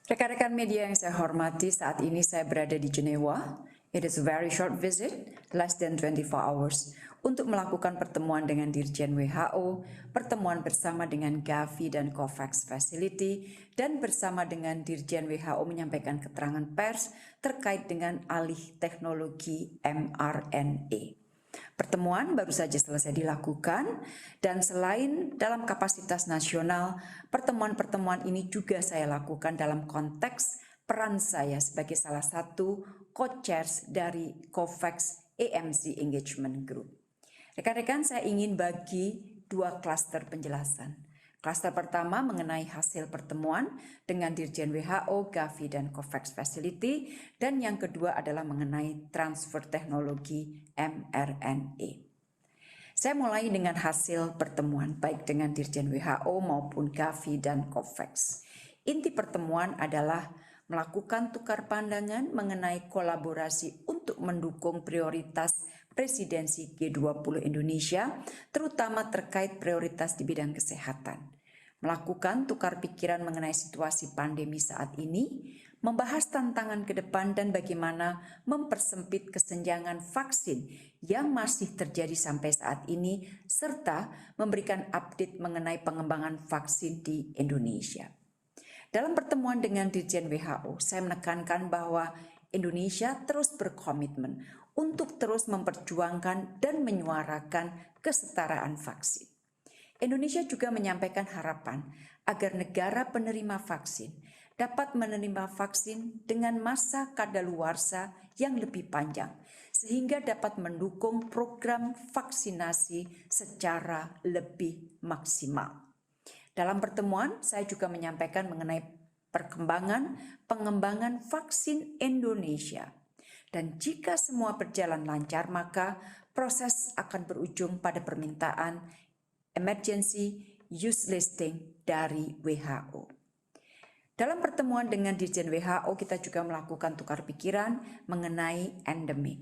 Rekan-rekan media yang saya hormati, saat ini saya berada di Jenewa. It is a very short visit, less than 24 hours, untuk melakukan pertemuan dengan Dirjen WHO, pertemuan bersama dengan Gavi dan COVAX Facility, dan bersama dengan Dirjen WHO menyampaikan keterangan pers terkait dengan alih teknologi mRNA. Pertemuan baru saja selesai dilakukan dan selain dalam kapasitas nasional, pertemuan-pertemuan ini juga saya lakukan dalam konteks peran saya sebagai salah satu co-chairs dari COVAX AMC Engagement Group. Rekan-rekan, saya ingin bagi dua klaster penjelasan. Klaster pertama mengenai hasil pertemuan dengan Dirjen WHO, Gavi, dan COVAX Facility, dan yang kedua adalah mengenai transfer teknologi mRNA. Saya mulai dengan hasil pertemuan baik dengan Dirjen WHO maupun Gavi dan COVAX. Inti pertemuan adalah melakukan tukar pandangan mengenai kolaborasi untuk mendukung prioritas presidensi G20 Indonesia, terutama terkait prioritas di bidang kesehatan. Melakukan tukar pikiran mengenai situasi pandemi saat ini, membahas tantangan ke depan dan bagaimana mempersempit kesenjangan vaksin yang masih terjadi sampai saat ini, serta memberikan update mengenai pengembangan vaksin di Indonesia. Dalam pertemuan dengan Dirjen WHO, saya menekankan bahwa Indonesia terus berkomitmen untuk terus memperjuangkan dan menyuarakan kesetaraan vaksin. Indonesia juga menyampaikan harapan agar negara penerima vaksin dapat menerima vaksin dengan masa kadaluarsa yang lebih panjang, sehingga dapat mendukung program vaksinasi secara lebih maksimal. Dalam pertemuan, saya juga menyampaikan mengenai pengembangan vaksin Indonesia. Dan jika semua berjalan lancar, maka proses akan berujung pada permintaan emergency use listing dari WHO. Dalam pertemuan dengan Dirjen WHO, kita juga melakukan tukar pikiran mengenai endemik.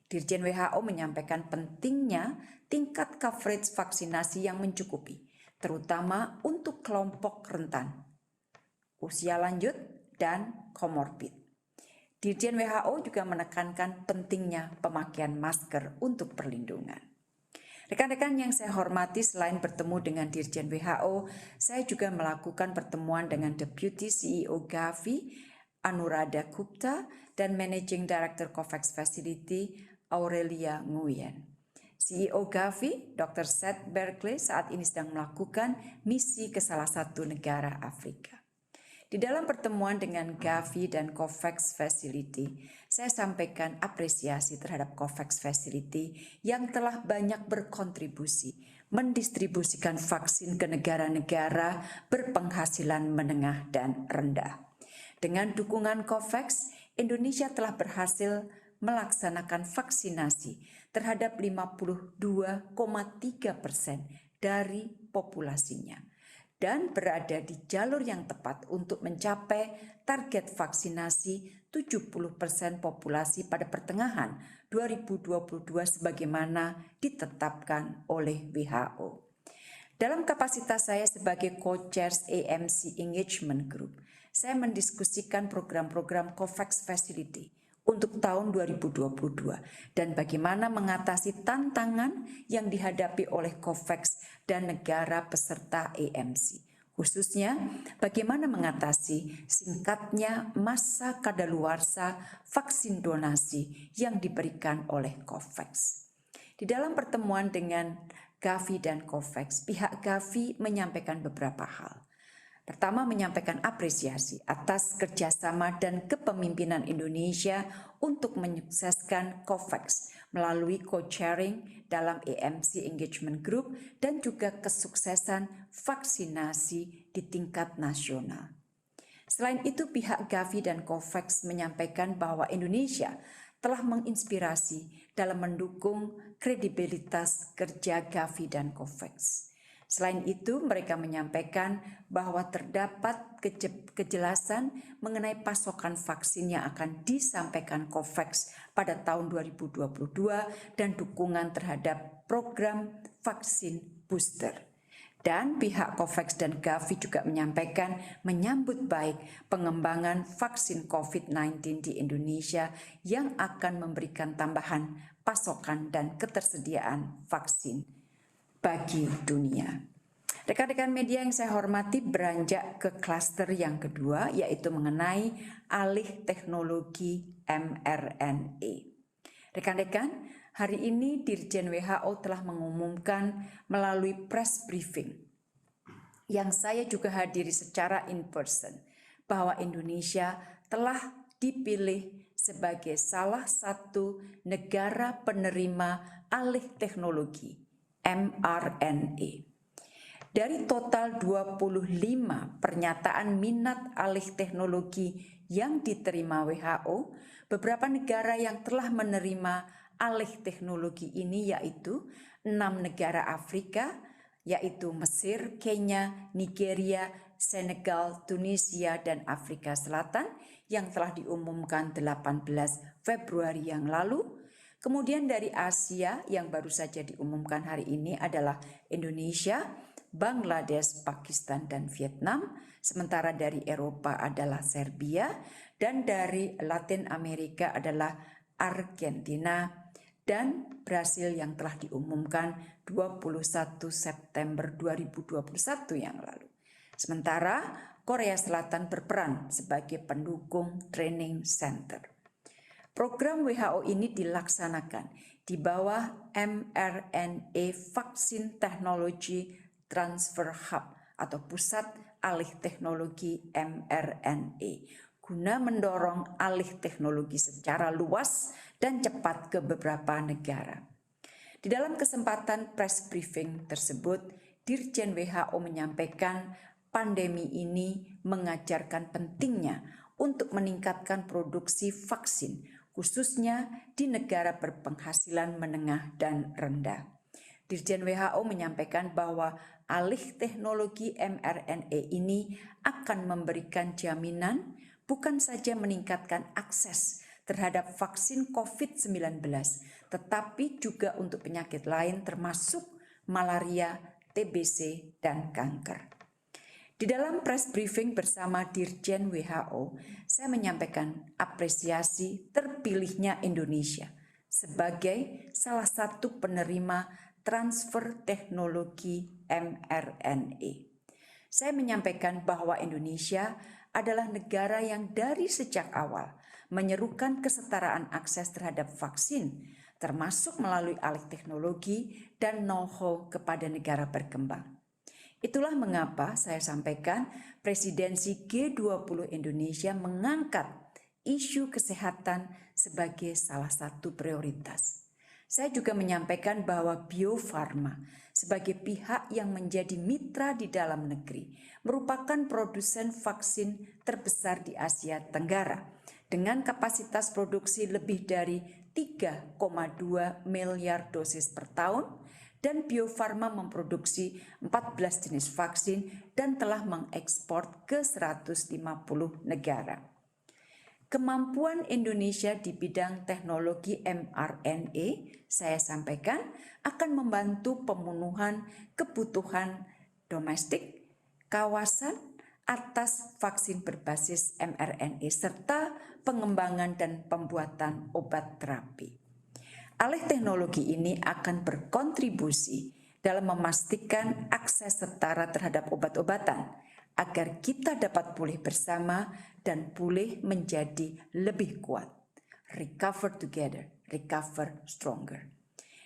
Dirjen WHO menyampaikan pentingnya tingkat coverage vaksinasi yang mencukupi, terutama untuk kelompok rentan, usia lanjut, dan komorbid. Dirjen WHO juga menekankan pentingnya pemakaian masker untuk perlindungan. Rekan-rekan yang saya hormati, selain bertemu dengan Dirjen WHO, saya juga melakukan pertemuan dengan Deputy CEO Gavi, Anuradha Gupta, dan Managing Director COVAX Facility, Aurelia Nguyen. CEO Gavi, Dr. Seth Berkley, saat ini sedang melakukan misi ke salah satu negara Afrika. Di dalam pertemuan dengan Gavi dan COVAX Facility, saya sampaikan apresiasi terhadap COVAX Facility yang telah banyak berkontribusi mendistribusikan vaksin ke negara-negara berpenghasilan menengah dan rendah. Dengan dukungan COVAX, Indonesia telah berhasil melaksanakan vaksinasi terhadap 52,3% dari populasinya, dan berada di jalur yang tepat untuk mencapai target vaksinasi 70% populasi pada pertengahan 2022 sebagaimana ditetapkan oleh WHO. Dalam kapasitas saya sebagai co-chairs AMC Engagement Group, saya mendiskusikan program-program COVAX Facility untuk tahun 2022 dan bagaimana mengatasi tantangan yang dihadapi oleh COVAX dan negara peserta AMC. Khususnya bagaimana mengatasi singkatnya masa kadaluarsa vaksin donasi yang diberikan oleh COVAX. Di dalam pertemuan dengan Gavi dan COVAX, pihak Gavi menyampaikan beberapa hal. Pertama, menyampaikan apresiasi atas kerjasama dan kepemimpinan Indonesia untuk menyukseskan COVAX melalui co-chairing dalam AMC Engagement Group dan juga kesuksesan vaksinasi di tingkat nasional. Selain itu, pihak Gavi dan COVAX menyampaikan bahwa Indonesia telah menginspirasi dalam mendukung kredibilitas kerja Gavi dan COVAX. Selain itu, mereka menyampaikan bahwa terdapat kejelasan mengenai pasokan vaksin yang akan disampaikan COVAX pada tahun 2022 dan dukungan terhadap program vaksin booster. Dan pihak COVAX dan Gavi juga menyampaikan menyambut baik pengembangan vaksin COVID-19 di Indonesia yang akan memberikan tambahan pasokan dan ketersediaan vaksin bagi dunia. Rekan-rekan media yang saya hormati, beranjak ke klaster yang kedua, yaitu mengenai alih teknologi mRNA. Rekan-rekan, hari ini Dirjen WHO telah mengumumkan melalui press briefing yang saya juga hadiri secara in person bahwa Indonesia telah dipilih sebagai salah satu negara penerima alih teknologi mRNA. Dari total 25 pernyataan minat alih teknologi yang diterima WHO, beberapa negara yang telah menerima alih teknologi ini yaitu 6 negara Afrika, yaitu Mesir, Kenya, Nigeria, Senegal, Tunisia, dan Afrika Selatan yang telah diumumkan 18 Februari yang lalu. Kemudian dari Asia yang baru saja diumumkan hari ini adalah Indonesia, Bangladesh, Pakistan, dan Vietnam. Sementara dari Eropa adalah Serbia, dan dari Latin Amerika adalah Argentina dan Brasil yang telah diumumkan 21 September 2021 yang lalu. Sementara Korea Selatan berperan sebagai pendukung training center. Program WHO ini dilaksanakan di bawah mRNA Vaccine Technology Transfer Hub atau Pusat Alih Teknologi mRNA guna mendorong alih teknologi secara luas dan cepat ke beberapa negara. Di dalam kesempatan press briefing tersebut, Dirjen WHO menyampaikan pandemi ini mengajarkan pentingnya untuk meningkatkan produksi vaksin, khususnya di negara berpenghasilan menengah dan rendah. Dirjen WHO menyampaikan bahwa alih teknologi mRNA ini akan memberikan jaminan bukan saja meningkatkan akses terhadap vaksin COVID-19, tetapi juga untuk penyakit lain termasuk malaria, TBC, dan kanker. Di dalam press briefing bersama Dirjen WHO, saya menyampaikan apresiasi terpilihnya Indonesia sebagai salah satu penerima transfer teknologi mRNA. Saya menyampaikan bahwa Indonesia adalah negara yang dari sejak awal menyerukan kesetaraan akses terhadap vaksin, termasuk melalui alih teknologi dan know-how kepada negara berkembang. Itulah mengapa saya sampaikan presidensi G20 Indonesia mengangkat isu kesehatan sebagai salah satu prioritas. Saya juga menyampaikan bahwa Bio Farma sebagai pihak yang menjadi mitra di dalam negeri merupakan produsen vaksin terbesar di Asia Tenggara dengan kapasitas produksi lebih dari 3,2 miliar dosis per tahun, dan Bio Farma memproduksi 14 jenis vaksin dan telah mengekspor ke 150 negara. Kemampuan Indonesia di bidang teknologi mRNA, saya sampaikan, akan membantu pemenuhan kebutuhan domestik kawasan atas vaksin berbasis mRNA serta pengembangan dan pembuatan obat terapi. Alih teknologi ini akan berkontribusi dalam memastikan akses setara terhadap obat-obatan agar kita dapat pulih bersama dan pulih menjadi lebih kuat. Recover together, recover stronger.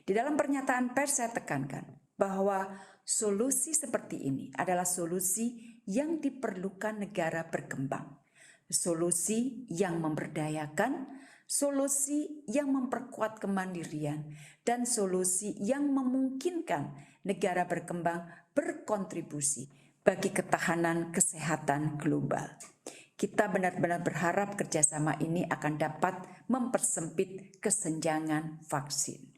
Di dalam pernyataan pers saya tekankan bahwa solusi seperti ini adalah solusi yang diperlukan negara berkembang. Solusi yang memberdayakan, solusi yang memperkuat kemandirian, dan solusi yang memungkinkan negara berkembang berkontribusi bagi ketahanan kesehatan global. Kita benar-benar berharap kerjasama ini akan dapat mempersempit kesenjangan vaksin.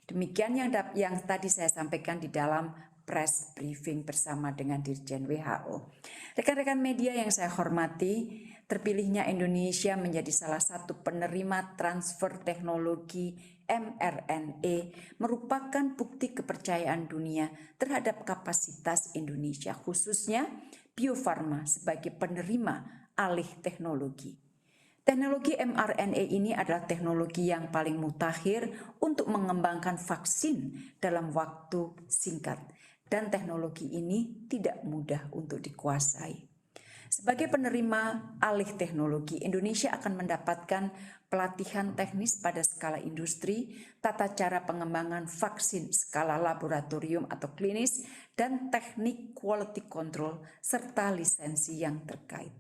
Demikian yang tadi saya sampaikan di dalam press briefing bersama dengan Dirjen WHO. Rekan-rekan media yang saya hormati, Terpilihnya Indonesia menjadi salah satu penerima transfer teknologi mRNA merupakan bukti kepercayaan dunia terhadap kapasitas Indonesia, khususnya Bio Farma sebagai penerima alih teknologi. Teknologi mRNA ini adalah teknologi yang paling mutakhir untuk mengembangkan vaksin dalam waktu singkat, dan teknologi ini tidak mudah untuk dikuasai. Sebagai penerima alih teknologi, Indonesia akan mendapatkan pelatihan teknis pada skala industri, tata cara pengembangan vaksin skala laboratorium atau klinis, dan teknik quality control serta lisensi yang terkait.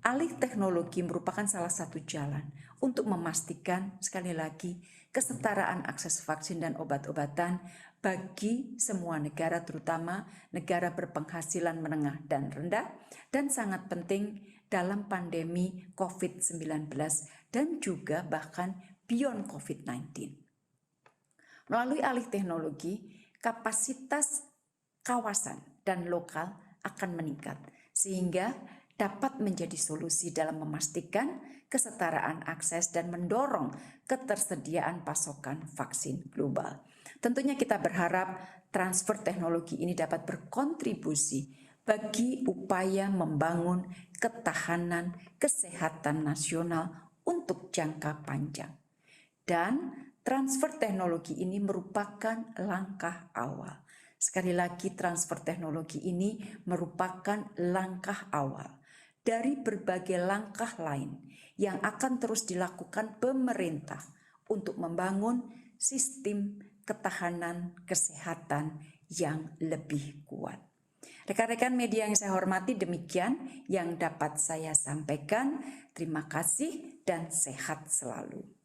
Alih teknologi merupakan salah satu jalan untuk memastikan, sekali lagi, kesetaraan akses vaksin dan obat-obatan bagi semua negara, terutama negara berpenghasilan menengah dan rendah, dan sangat penting dalam pandemi COVID-19 dan juga bahkan beyond COVID-19. Melalui alih teknologi, kapasitas kawasan dan lokal akan meningkat, sehingga dapat menjadi solusi dalam memastikan kesetaraan akses dan mendorong ketersediaan pasokan vaksin global. Tentunya kita berharap transfer teknologi ini dapat berkontribusi bagi upaya membangun ketahanan kesehatan nasional untuk jangka panjang. Dan transfer teknologi ini merupakan langkah awal. Sekali lagi, transfer teknologi ini merupakan langkah awal dari berbagai langkah lain yang akan terus dilakukan pemerintah untuk membangun sistem ketahanan kesehatan yang lebih kuat. Rekan-rekan media yang saya hormati, demikian yang dapat saya sampaikan. Terima kasih dan sehat selalu.